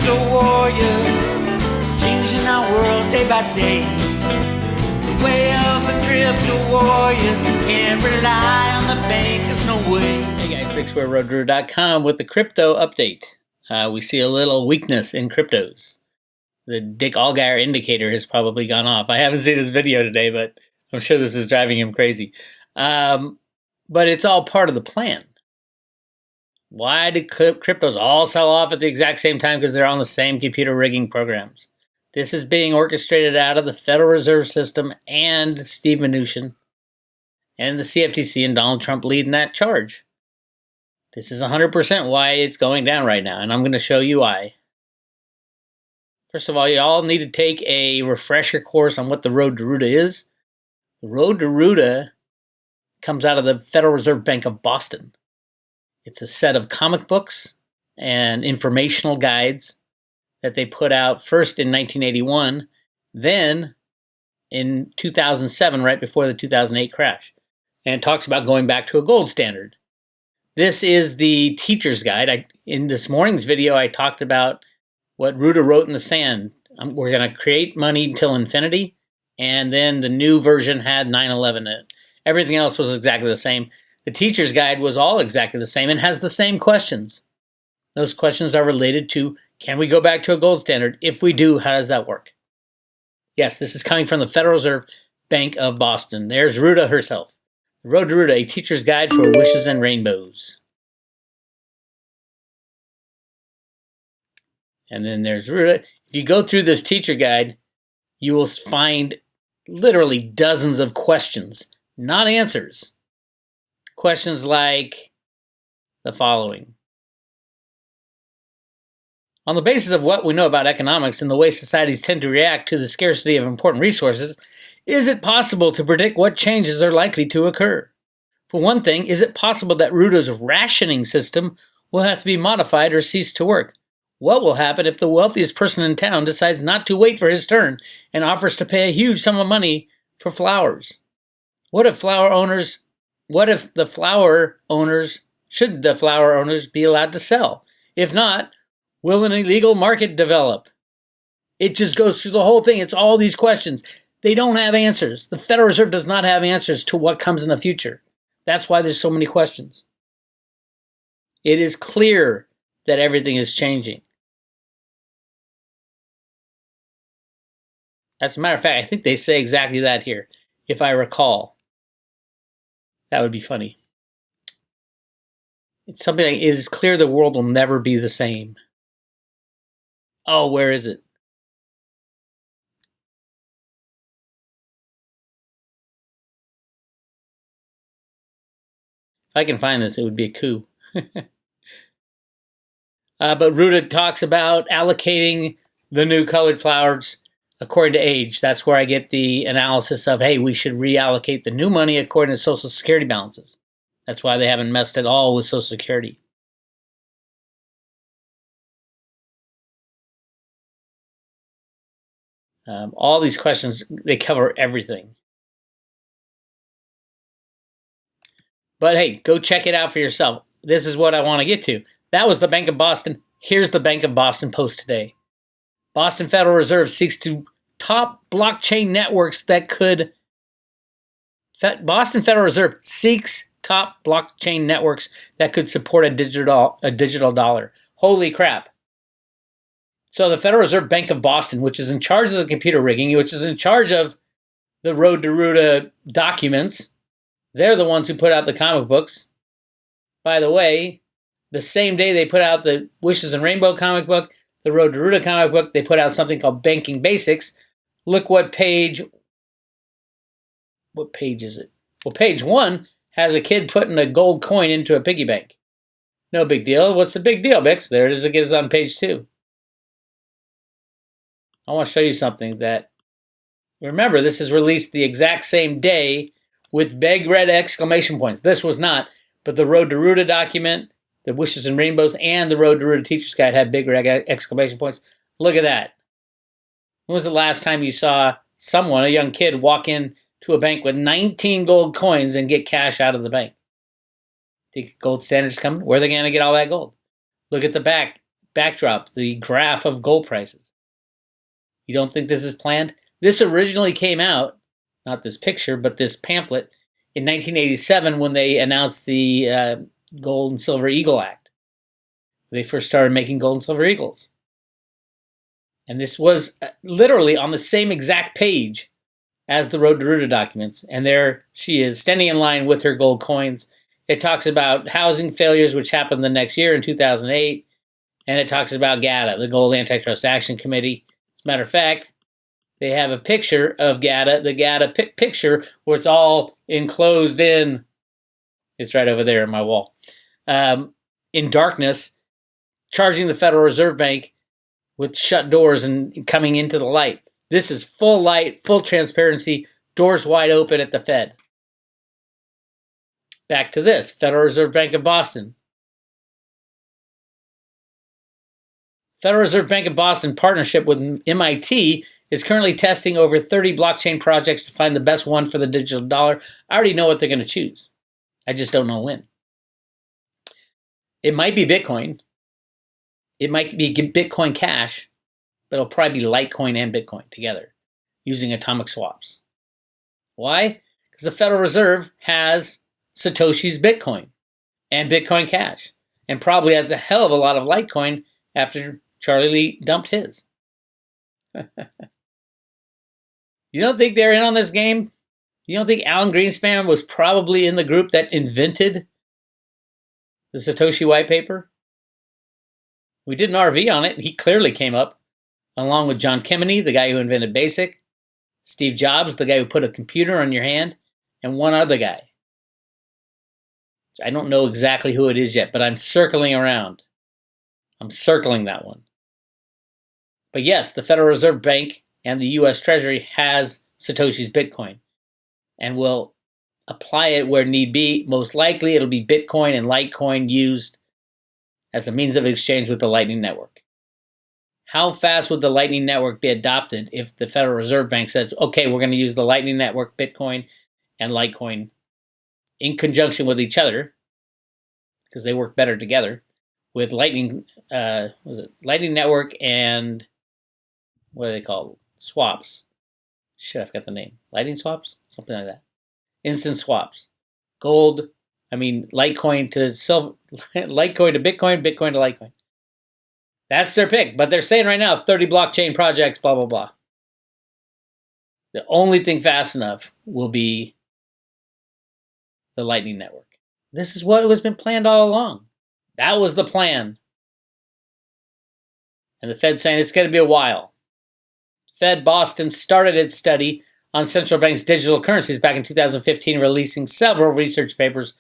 crypto warriors, changing our world day by day. The way of the crypto warriors, can't rely on the bankers, no way. Hey guys, Bix Weir, roadrunner.com with the crypto update. We see a little weakness in cryptos. The Dick Allgaier indicator has probably gone off. I haven't seen this video today, but I'm sure this is driving him crazy. But it's all part of the plan. Why did cryptos all sell off at the exact same time? Because they're on the same computer rigging programs. This is being orchestrated out of the Federal Reserve System and Steve Mnuchin and the CFTC and Donald Trump leading that charge. This is 100% why it's going down right now, and I'm going to show you why. First of all, you all need to take a refresher course on what the Road to Ruta is. The Road to Ruta comes out of the Federal Reserve Bank of Boston. It's a set of comic books and informational guides that they put out first in 1981, then in 2007, right before the 2008 crash. And it talks about going back to a gold standard. This is the teacher's guide. In this morning's video, I talked about what Ruta wrote in the sand. We're going to create money until infinity, and then the new version had 9/11 in it. Everything else was exactly the same. The teacher's guide was all exactly the same and has the same questions. Those questions are related to, can we go back to a gold standard? If we do, how does that work? Yes, this is coming from the Federal Reserve Bank of Boston. There's Ruta herself. The Road to Ruta, a teacher's guide for wishes and rainbows. And then there's Ruta. If you go through this teacher guide, you will find literally dozens of questions, not answers. Questions like the following. On the basis of what we know about economics and the way societies tend to react to the scarcity of important resources, is it possible to predict what changes are likely to occur? For one thing, is it possible that Ruta's rationing system will have to be modified or cease to work? What will happen if the wealthiest person in town decides not to wait for his turn and offers to pay a huge sum of money for flowers? Should the flower owners be allowed to sell? If not, will an illegal market develop? It just goes through the whole thing. It's all these questions. They don't have answers. The Federal Reserve does not have answers to what comes in the future. That's why there's so many questions. It is clear that everything is changing. As a matter of fact, I think they say exactly that here, if I recall. That would be funny. It's something like, it is clear the world will never be the same. Oh, where is it? If I can find this, it would be a coup. But Ruta talks about allocating the new colored flowers according to age. That's where I get the analysis of, hey, we should reallocate the new money according to Social Security balances. That's why they haven't messed at all with Social Security. All these questions, they cover everything. But hey, go check it out for yourself. This is what I want to get to. That was the Bank of Boston. Here's the Bank of Boston Post today. Boston Federal Reserve seeks to top blockchain networks that could... Boston Federal Reserve seeks top blockchain networks that could support a digital dollar. Holy crap. So the Federal Reserve Bank of Boston, which is in charge of the computer rigging, which is in charge of the Road to Ruta documents, they're the ones who put out the comic books. By the way, the same day they put out the Wishes and Rainbow comic book, the Road to Ruta comic book, they put out something called Banking Basics. Look what page is it? Well, page 1 has a kid putting a gold coin into a piggy bank. No big deal. What's the big deal, Bix? There it is. It is on page 2. I want to show you something that, remember, this is released the exact same day with big red exclamation points. This was not, but the Road to Ruta document, the Wishes and Rainbows, and the Road to Ruta Teacher's Guide had big red exclamation points. Look at that. When was the last time you saw someone, a young kid, walk in to a bank with 19 gold coins and get cash out of the bank? Think gold standard's coming? Where are they going to get all that gold? Look at the back. backdrop, the graph of gold prices. You don't think this is planned? This originally came out, not this picture, but this pamphlet, in 1987 when they announced the Gold and Silver Eagle Act. They first started making gold and silver eagles. And this was literally on the same exact page as the Road to Ruta documents. And there she is, standing in line with her gold coins. It talks about housing failures, which happened the next year in 2008. And it talks about GATA, the Gold Antitrust Action Committee. As a matter of fact, they have a picture of GATA, the GATA picture, where it's all enclosed in. It's right over there on my wall. In darkness, charging the Federal Reserve Bank with shut doors and coming into the light. This is full light, full transparency, doors wide open at the Fed. Back to this, Federal Reserve Bank of Boston. Federal Reserve Bank of Boston partnership with MIT is currently testing over 30 blockchain projects to find the best one for the digital dollar. I already know what they're going to choose. I just don't know when. It might be Bitcoin. It might be Bitcoin Cash, but it'll probably be Litecoin and Bitcoin together using atomic swaps. Why? Because the Federal Reserve has Satoshi's Bitcoin and Bitcoin Cash, and probably has a hell of a lot of Litecoin after Charlie Lee dumped his. You don't think they're in on this game? You don't think Alan Greenspan was probably in the group that invented the Satoshi white paper? We did an RV on it. He clearly came up, along with John Kemeny, the guy who invented BASIC, Steve Jobs, the guy who put a computer on your hand, and one other guy. I don't know exactly who it is yet, but I'm circling around. I'm circling that one. But yes, the Federal Reserve Bank and the U.S. Treasury has Satoshi's Bitcoin and will apply it where need be. Most likely it'll be Bitcoin and Litecoin used as a means of exchange with the Lightning Network. How fast would the Lightning Network be adopted if the Federal Reserve Bank says, okay, we're going to use the Lightning Network, Bitcoin, and Litecoin in conjunction with each other, because they work better together, with Lightning Network and what are they called? Swaps. Shit, I forgot the name. Lightning swaps? Something like that. Instant swaps. Litecoin to silver, Litecoin to Bitcoin, Bitcoin to Litecoin. That's their pick, but they're saying right now 30 blockchain projects, blah, blah, blah. The only thing fast enough will be the Lightning Network. This is what has been planned all along. That was the plan. And the Fed's saying it's going to be a while. Fed Boston started its study on central banks' digital currencies back in 2015, releasing several research papers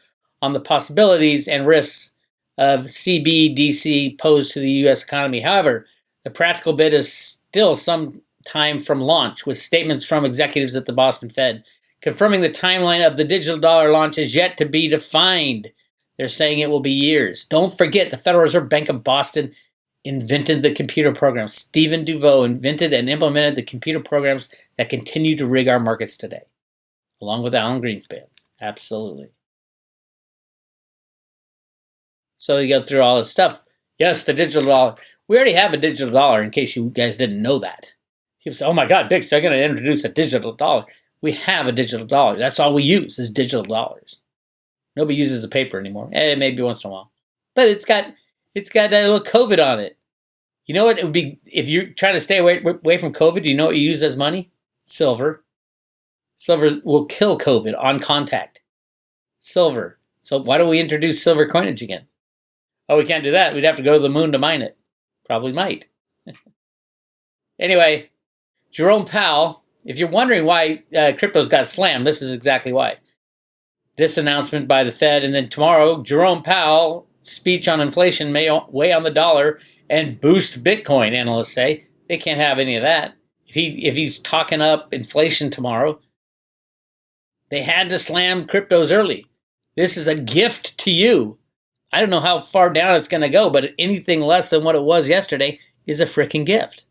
on the possibilities and risks of CBDC posed to the U.S. economy. However, the practical bit is still some time from launch, with statements from executives at the Boston Fed confirming the timeline of the digital dollar launch is yet to be defined. They're saying it will be years. Don't forget, the Federal Reserve Bank of Boston invented the computer program. Stephen DeVoe invented and implemented the computer programs that continue to rig our markets today, along with Alan Greenspan. Absolutely. So they go through all this stuff. Yes, the digital dollar. We already have a digital dollar, in case you guys didn't know that. People say, oh my God, Bix, they're going to introduce a digital dollar. We have a digital dollar. That's all we use is digital dollars. Nobody uses the paper anymore. Maybe once in a while. But it's got that little COVID on it. You know what it would be, if you're trying to stay away from COVID, do you know what you use as money? Silver. Silver will kill COVID on contact. Silver. So why don't we introduce silver coinage again? Oh, we can't do that. We'd have to go to the moon to mine it. Probably might. Anyway, Jerome Powell, if you're wondering why crypto's got slammed, this is exactly why. This announcement by the Fed, and then tomorrow, Jerome Powell speech on inflation may weigh on the dollar and boost Bitcoin, analysts say. They can't have any of that. If he's talking up inflation tomorrow, they had to slam cryptos early. This is a gift to you. I don't know how far down it's going to go, but anything less than what it was yesterday is a freaking gift.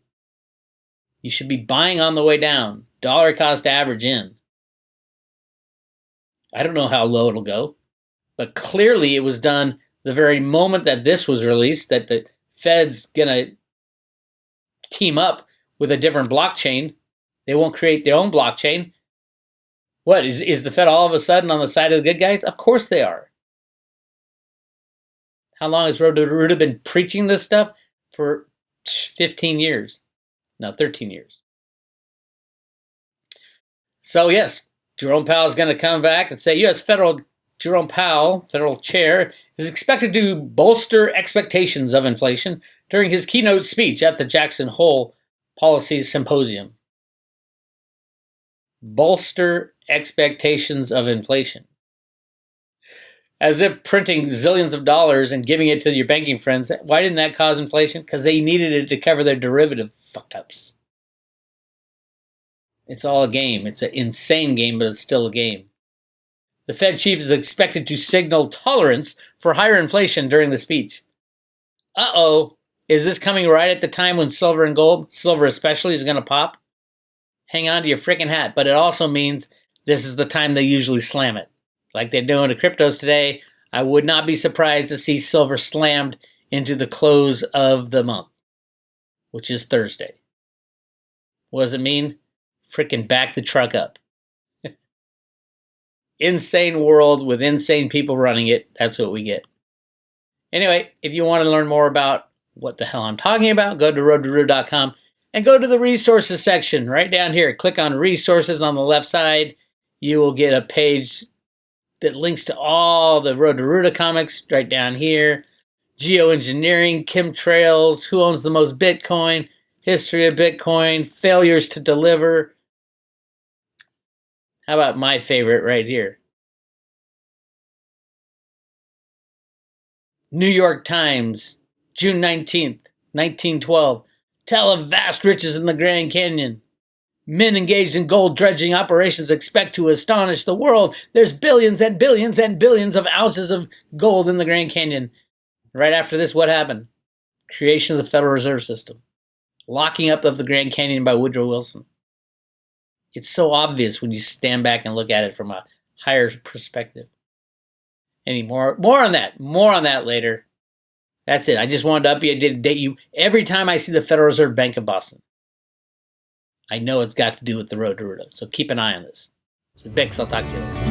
You should be buying on the way down. Dollar cost average in. I don't know how low it'll go, but clearly it was done the very moment that this was released, that the Fed's going to team up with a different blockchain. They won't create their own blockchain. What, is the Fed all of a sudden on the side of the good guys? Of course they are. How long has Roto-Rooter been preaching this stuff? For 15 years. No, 13 years. So yes, Jerome Powell is going to come back and say U.S. Jerome Powell, federal chair, is expected to bolster expectations of inflation during his keynote speech at the Jackson Hole Policy Symposium. Bolster expectations of inflation. As if printing zillions of dollars and giving it to your banking friends, why didn't that cause inflation? Because they needed it to cover their derivative fuck-ups. It's all a game. It's an insane game, but it's still a game. The Fed chief is expected to signal tolerance for higher inflation during the speech. Uh-oh, is this coming right at the time when silver and gold, silver especially, is going to pop? Hang on to your freaking hat. But it also means this is the time they usually slam it. Like they're doing to cryptos today, I would not be surprised to see silver slammed into the close of the month, which is Thursday. What does it mean? Freaking back the truck up. Insane world with insane people running it. That's what we get. Anyway, if you want to learn more about what the hell I'm talking about, go to road2root.com and go to the resources section right down here. Click on resources on the left side. You will get a page that links to all the Road to Ruta comics right down here. Geoengineering, chemtrails, who owns the most Bitcoin, history of Bitcoin, failures to deliver. How about my favorite right here? New York Times, June 19th, 1912. Tell of vast riches in the Grand Canyon. Men engaged in gold dredging operations expect to astonish the world. There's billions and billions and billions of ounces of gold in the Grand Canyon. Right after this, what happened? Creation of the Federal Reserve System. Locking up of the Grand Canyon by Woodrow Wilson. It's so obvious when you stand back and look at it from a higher perspective. More on that later. That's it. I just wanted to update you every time I see the Federal Reserve Bank of Boston. I know it's got to do with the Road to Ruta, so keep an eye on this. This is Bix. I'll talk to you later.